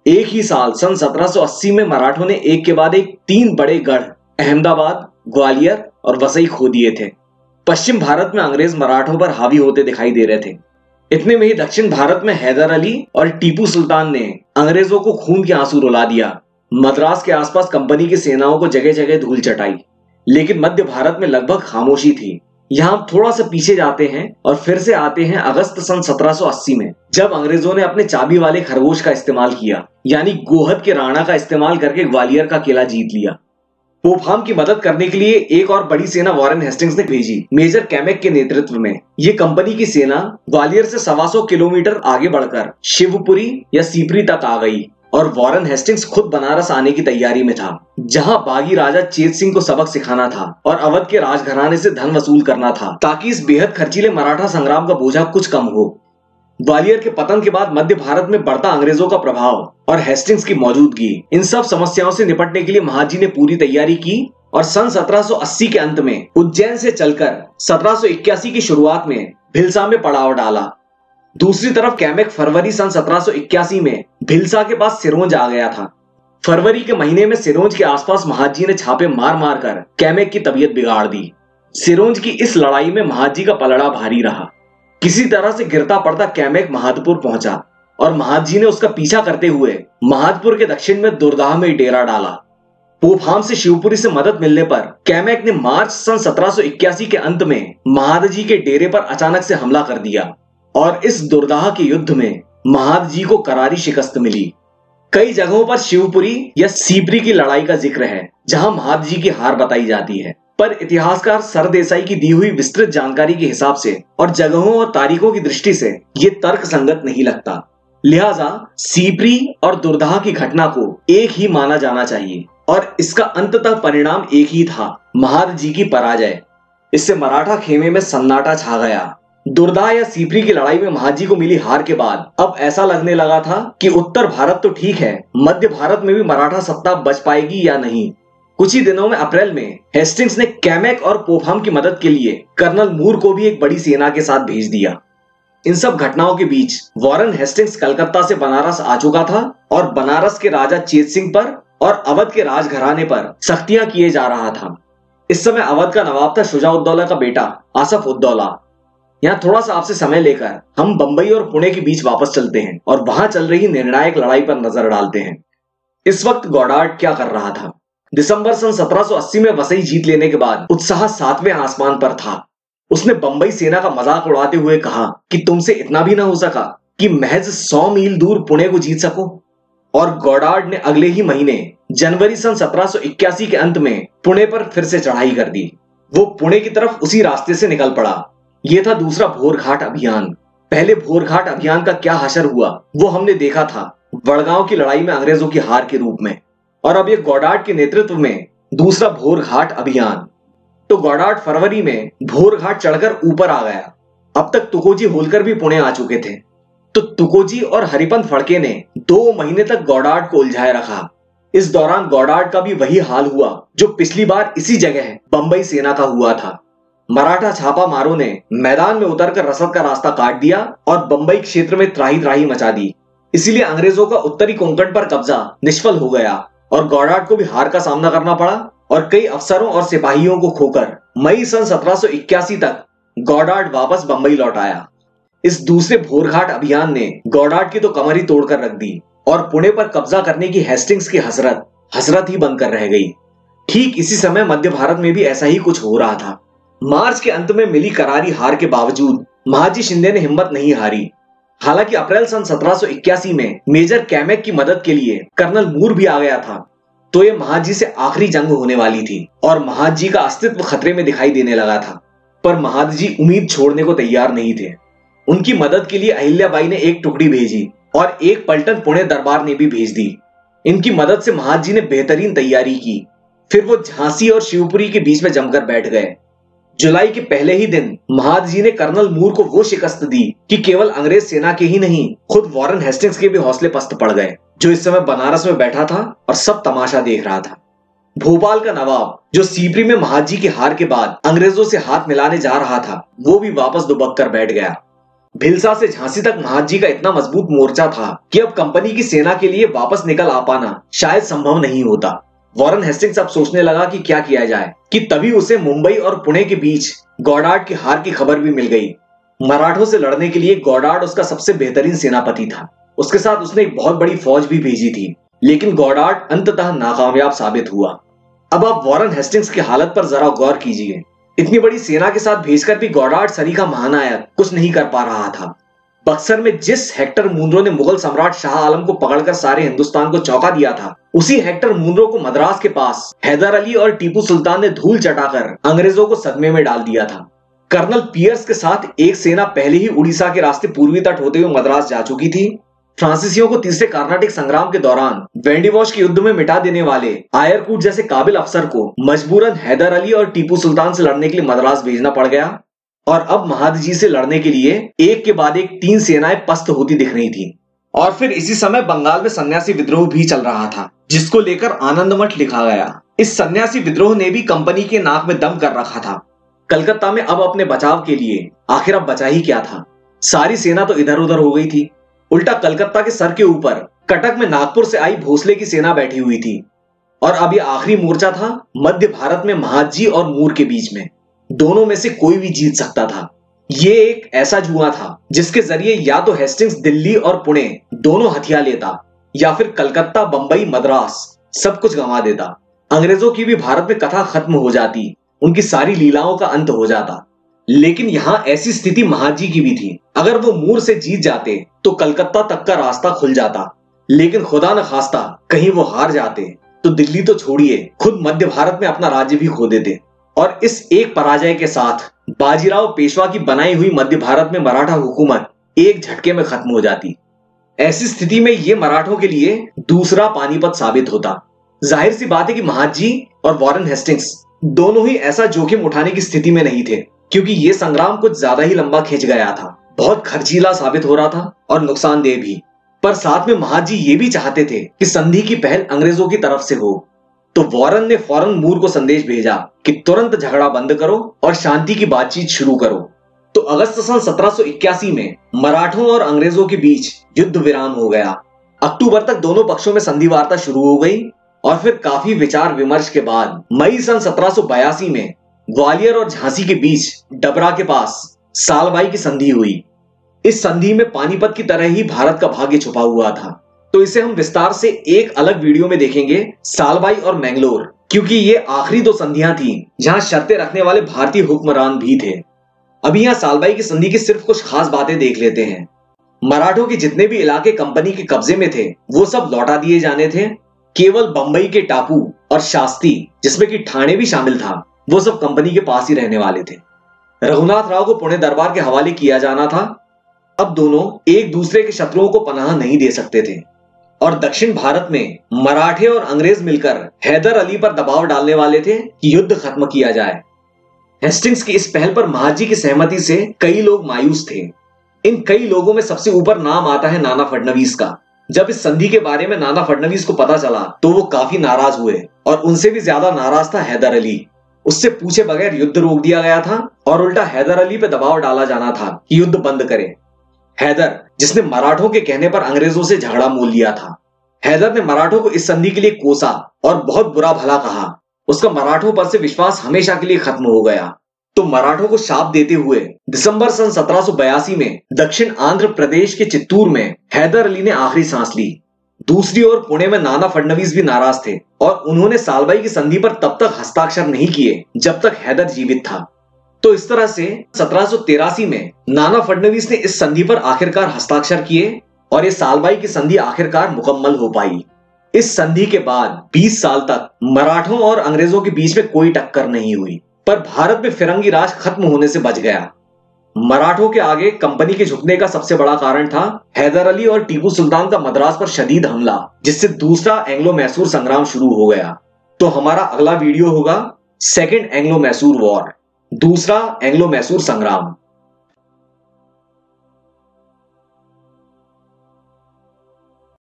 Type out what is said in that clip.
एक ही साल सन 1780 में मराठों ने एक के बाद एक 3 बड़े गढ़ अहमदाबाद, ग्वालियर और वसई खो दिए थे। पश्चिम भारत में अंग्रेज मराठों पर हावी होते दिखाई दे रहे थे। इतने में ही दक्षिण भारत में हैदर अली और टीपू सुल्तान ने अंग्रेजों को खून के आंसू रुला दिया। मद्रास के आसपास कंपनी की सेनाओं को जगह जगह धूल चटाई, लेकिन मध्य भारत में लगभग खामोशी थी। यहाँ हम थोड़ा सा पीछे जाते हैं और फिर से आते हैं अगस्त सन 1780 में, जब अंग्रेजों ने अपने चाबी वाले खरगोश का इस्तेमाल किया, यानी गोहद के राणा का इस्तेमाल करके ग्वालियर का किला जीत लिया। पोफाम की मदद करने के लिए एक और बड़ी सेना वॉरेन हेस्टिंग्स ने भेजी, मेजर कैमेक के नेतृत्व में। ये कंपनी की सेना ग्वालियर से 125 किलोमीटर आगे बढ़कर शिवपुरी या सीपरी तक आ गई और वॉरेन हेस्टिंग्स खुद बनारस आने की तैयारी में था, जहां बागी राजा चेत सिंह को सबक सिखाना था और अवध के राजघराने से धन वसूल करना था, ताकि इस बेहद खर्चीले मराठा संग्राम का बोझा कुछ कम हो। ग्वालियर के पतन के बाद मध्य भारत में बढ़ता अंग्रेजों का प्रभाव और हेस्टिंग्स की मौजूदगी, इन सब समस्याओं से निपटने के लिए महाजी ने पूरी तैयारी की और सन 1780 के अंत में उज्जैन से चलकर 1781 की शुरुआत में भिलसा में पड़ाव डाला। दूसरी तरफ कैमेक फरवरी सन 1781 में भिलसा के पास सिरोंज आ गया था। फरवरी के महीने में सिरोंज के आसपास महाजी ने छापे मार मार कर कैमेक की तबीयत बिगाड़ दी। सिरोंज की इस लड़ाई में महाजी का पलड़ा भारी रहा। किसी तरह से गिरता पड़ता कैमेक महादपुर पहुंचा और महाजी ने उसका पीछा करते हुए महादपुर के दक्षिण में दुर्दाह में डेरा डाला। पोफाम से शिवपुरी से मदद मिलने पर कैमेक ने मार्च सन 1781 के अंत में महादजी के डेरे पर अचानक से हमला कर दिया और इस दुर्दाह के युद्ध में महादजी को करारी शिकस्त मिली। कई जगहों पर शिवपुरी या सीपरी की लड़ाई का जिक्र है, जहां महादजी की हार बताई जाती है, पर इतिहासकार सरदेसाई की दी हुई विस्तृत जानकारी के हिसाब से और जगहों और तारीखों की दृष्टि से ये तर्क संगत नहीं लगता। लिहाजा सीपरी और दुर्दाह की घटना को एक ही माना जाना चाहिए और इसका अंततः परिणाम एक ही था, महादजी की पराजय। इससे मराठा खेमे में सन्नाटा छा गया। दुर्दाह या सीपरी की लड़ाई में महाजी को मिली हार के बाद अब ऐसा लगने लगा था कि उत्तर भारत तो ठीक है, मध्य भारत में भी मराठा सत्ता बच पाएगी या नहीं। कुछ ही दिनों में अप्रैल में हेस्टिंग्स ने कैमेक और पोफाम की मदद के लिए कर्नल मूर को भी एक बड़ी सेना के साथ भेज दिया। इन सब घटनाओं के बीच वॉरेन हेस्टिंग्स कलकत्ता से बनारस आ चुका था और बनारस के राजा चेत सिंह पर और अवध के राजघराने पर सख्तियां किए जा रहा था। इस समय अवध का नवाब था शुजा-उद-दौला का बेटा आसफ-उद-दौला। यहाँ थोड़ा सा आपसे समय लेकर हम बंबई और पुणे के बीच वापस चलते हैं और वहां चल रही निर्णायक लड़ाई पर नजर डालते हैं। इस वक्त गॉडार्ड क्या कर रहा था? दिसंबर सन 1780 में वसई जीत लेने के बाद उत्साह 7वें आसमान पर था। उसने बंबई सेना का मजाक उड़ाते हुए कहा कि तुमसे इतना भी ना हो सका कि महज 100 मील दूर पुणे को जीत सको। और गॉडार्ड ने अगले ही महीने जनवरी सन 1781 के अंत में पुणे पर फिर से चढ़ाई कर दी। वो पुणे की तरफ उसी रास्ते से निकल पड़ा। यह था दूसरा भोरघाट अभियान। पहले भोरघाट अभियान का क्या हशर हुआ वो हमने देखा था वड़गांव की लड़ाई में अंग्रेजों की हार के रूप में, और अब ये गॉडार्ड के नेतृत्व में दूसरा भोरघाट अभियान। तो गॉडार्ड फरवरी में भोरघाट चढ़कर ऊपर आ गया। अब तक तुकोजी होलकर भी पुणे आ चुके थे, तो तुकोजी और हरिपंत फड़के ने 2 महीने तक गॉडार्ड को उलझाए रखा। इस दौरान गॉडार्ड का भी वही हाल हुआ जो पिछली बार इसी जगह बंबई सेना का हुआ था। मराठा छापा मारों ने मैदान में उतरकर रसद का रास्ता काट दिया और बंबई क्षेत्र में त्राही त्राही मचा दी। इसीलिए अंग्रेजों का उत्तरी कोंकण पर कब्जा निष्फल हो गया और गॉडार्ड को भी हार का सामना करना पड़ा और कई अफसरों और सिपाहियों को खोकर मई सन 1781 तक गॉडार्ड वापस बंबई लौट आया। इस दूसरे भोरघाट अभियान ने गॉडार्ड की तो कमर ही तोड़कर रख दी और पुणे पर कब्जा करने की हेस्टिंग्स की हसरत ही बनकर रह गई। ठीक इसी समय मध्य भारत में भी ऐसा ही कुछ हो रहा था। मार्च के अंत में मिली करारी हार के बावजूद महाजी शिंदे ने हिम्मत नहीं हारी। हालांकि अप्रैल सन 1781 में मेजर कैमेक की मदद के लिए कर्नल मूर भी आ गया था, तो ये महाजी से आखिरी जंग होने वाली थी और महाजी का अस्तित्व खतरे में दिखाई देने लगा था। पर महादजी उम्मीद छोड़ने को तैयार नहीं थे। उनकी मदद के लिए अहिल्याबाई ने एक टुकड़ी भेजी और एक पलटन पुणे दरबार ने भी भेज दी। इनकी मदद से महाजी ने बेहतरीन तैयारी की। फिर वो झांसी और शिवपुरी के बीच में जमकर बैठ गए। जुलाई के पहले ही दिन महादजी ने कर्नल मूर को वो शिकस्त दी कि केवल अंग्रेज सेना के ही नहीं, खुद वॉरेन हेस्टिंग्स के भी हौसले पस्त पड़ गए, जो इस समय बनारस में बैठा था और सब तमाशा देख रहा था। भोपाल का नवाब, जो सीपरी में महाजी की हार के बाद अंग्रेजों से हाथ मिलाने जा रहा था, वो भी वापस दुबक कर बैठ गया। भिलसा से झांसी तक महादजी का इतना मजबूत मोर्चा था कि अब कंपनी की सेना के लिए वापस निकल आ पाना शायद संभव नहीं होता। वॉरेन हेस्टिंग्स अब सोचने लगा कि क्या किया जाए कि तभी उसे मुंबई और पुणे के बीच गॉडार्ड की हार की खबर भी मिल गई। मराठों से लड़ने के लिए गॉडार्ड उसका सबसे बेहतरीन सेनापति था। उसके साथ उसने एक बहुत बड़ी फौज भी भेजी थी, लेकिन गॉडार्ड अंततः नाकामयाब साबित हुआ। अब आप वॉरेन हेस्टिंग्स की हालत पर जरा गौर कीजिए। इतनी बड़ी सेना के साथ भेजकर भी गॉडार्ड सरीखा महानायक कुछ नहीं कर पा रहा था। बक्सर में जिस हेक्टर मुनरो ने मुगल सम्राट शाह आलम को पकड़कर सारे हिंदुस्तान को चौंका दिया था, उसी हेक्टर मुनरो को मद्रास के पास हैदर अली और टीपू सुल्तान ने धूल चटाकर अंग्रेजों को सदमे में डाल दिया था। कर्नल पियर्स के साथ एक सेना पहले ही उड़ीसा के रास्ते पूर्वी तट होते हुए मद्रास जा चुकी थी। फ्रांसीसियों को तीसरे कार्नाटिक संग्राम के दौरान वेंडिवॉश के युद्ध में मिटा देने वाले आयरकूट जैसे काबिल अफसर को मजबूरन हैदर अली और टीपू सुल्तान से लड़ने के लिए मद्रास भेजना पड़ गया। और अब महादजी से लड़ने के लिए एक के बाद एक 3 सेनाएं पस्त होती दिख रही थी। और फिर इसी समय बंगाल में सन्यासी विद्रोह भी चल रहा था, जिसको लेकर आनंदमठ लिखा गया। इस सन्यासी विद्रोह ने भी कंपनी के नाक में दम कर रखा था। कलकत्ता में अब अपने बचाव के लिए आखिर अब बचा ही क्या था। सारी सेना तो इधर उधर हो गई थी। उल्टा कलकत्ता के सर के ऊपर कटक में नागपुर से आई भोसले की सेना बैठी हुई थी। और अब यह आखिरी मोर्चा था मध्य भारत में महादजी और मूर के बीच में। दोनों में से कोई भी जीत सकता था। ये एक ऐसा जुआ था जिसके जरिए या तो हेस्टिंग्स दिल्ली और पुणे दोनों हथिया लेता, या फिर कलकत्ता, बंबई, मद्रास सब कुछ गंवा देता। अंग्रेजों की भी भारत में कथा खत्म हो जाती, उनकी सारी लीलाओं का अंत हो जाता। लेकिन यहां ऐसी स्थिति महादजी की भी थी। अगर वो मूर से जीत जाते तो कलकत्ता तक का रास्ता खुल जाता, लेकिन खुदा न खास्ता कहीं वो हार जाते तो दिल्ली तो छोड़िए, खुद मध्य भारत में अपना राज्य भी खो देते। और इस एक पराजय के साथ बाजीराव पेशवा की बनाई हुई मध्य भारत में मराठा हुकूमत एक झटके में खत्म हो जाती। ऐसी स्थिति में ये मराठों के लिए दूसरा पानीपत साबित होता। जाहिर सी बात है कि महादजी और वॉरेन हेस्टिंग्स दोनों ही ऐसा जोखिम उठाने की स्थिति में नहीं थे, क्योंकि ये संग्राम कुछ ज्यादा ही लंबा खिंच गया था, बहुत खर्चीला साबित हो रहा था और नुकसानदेह भी। पर साथ में महादजी ये भी चाहते थे कि संधि की पहल अंग्रेजों की तरफ से हो। तो वॉरेन ने फौरन मूर को संदेश भेजा कि तुरंत झगड़ा बंद करो और शांति की बातचीत शुरू करो। तो अगस्त सन 1781 में मराठों और अंग्रेजों के बीच युद्ध विराम हो गया। अक्टूबर तक दोनों पक्षों में संधि वार्ता शुरू हो गई और फिर काफी विचार विमर्श के बाद मई सन 1782 में ग्वालियर और झांसी के बीच डबरा के पास सालबाई की संधि हुई। इस संधि में पानीपत की तरह ही भारत का भाग्य छुपा हुआ था। तो इसे हम विस्तार से एक अलग वीडियो में देखेंगे, सालबाई और मैंगलोर, क्योंकि ये आखिरी 2 संधियां थी जहां शर्तें रखने वाले भारतीय हुक्मरान भी थे। अभी यहां सालबाई की संधि की सिर्फ कुछ खास बातें देख लेते हैं। मराठों के जितने भी इलाके कंपनी के कब्जे में थे वो सब लौटा दिए जाने थे। केवल बंबई के टापू और शास्ती, जिसमें कि ठाणे भी शामिल था, वो सब कंपनी के पास ही रहने वाले थे। रघुनाथ राव को पुणे दरबार के हवाले किया जाना था। अब दोनों एक दूसरे के शत्रुओं को पनाह नहीं दे सकते थे और दक्षिण भारत में मराठे और अंग्रेज मिलकर हैदर अली पर दबाव डालने वाले थे कि युद्ध खत्म किया जाए। हेस्टिंग्स की इस पहल पर महादजी की सहमति से कई लोग मायूस थे। इन कई लोगों में सबसे ऊपर नाम आता है नाना फडणवीस का। जब इस संधि के बारे में नाना फडणवीस को पता चला तो वो काफी नाराज हुए और उनसे भी ज्यादा नाराज था हैदर अली। उससे पूछे बगैर युद्ध रोक दिया गया था और उल्टा हैदर अली पे दबाव डाला जाना था कि युद्ध बंद करे। हैदर, जिसने मराठों के कहने पर अंग्रेजों से झगड़ा मोल लिया था, हैदर ने मराठों को इस संधि के लिए कोसा और बहुत बुरा भला कहा। उसका मराठों पर से विश्वास हमेशा के लिए खत्म हो गया। तो मराठों को शाप देते हुए दिसंबर सन 1782 में दक्षिण आंध्र प्रदेश के चित्तूर में हैदर अली ने आखिरी सांस ली। दूसरी ओर पुणे में नाना फडणवीस भी नाराज थे और उन्होंने सालबाई की संधि पर तब तक हस्ताक्षर नहीं किए जब तक हैदर जीवित था। तो इस तरह से 1783 में नाना फडणवीस ने इस संधि पर आखिरकार हस्ताक्षर किए और ये सालबाई की संधि आखिरकार मुकम्मल हो पाई। इस संधि के बाद 20 साल तक मराठों और अंग्रेजों के बीच में कोई टक्कर नहीं हुई, पर भारत में फिरंगी राज खत्म होने से बच गया। मराठों के आगे कंपनी के झुकने का सबसे बड़ा कारण था हैदर अली और टीपू सुल्तान का मद्रास पर शदीद हमला, जिससे दूसरा एंग्लो मैसूर संग्राम शुरू हो गया। तो हमारा अगला वीडियो होगा सेकेंड एंग्लो मैसूर वॉर, दूसरा एंग्लो मैसूर संग्राम।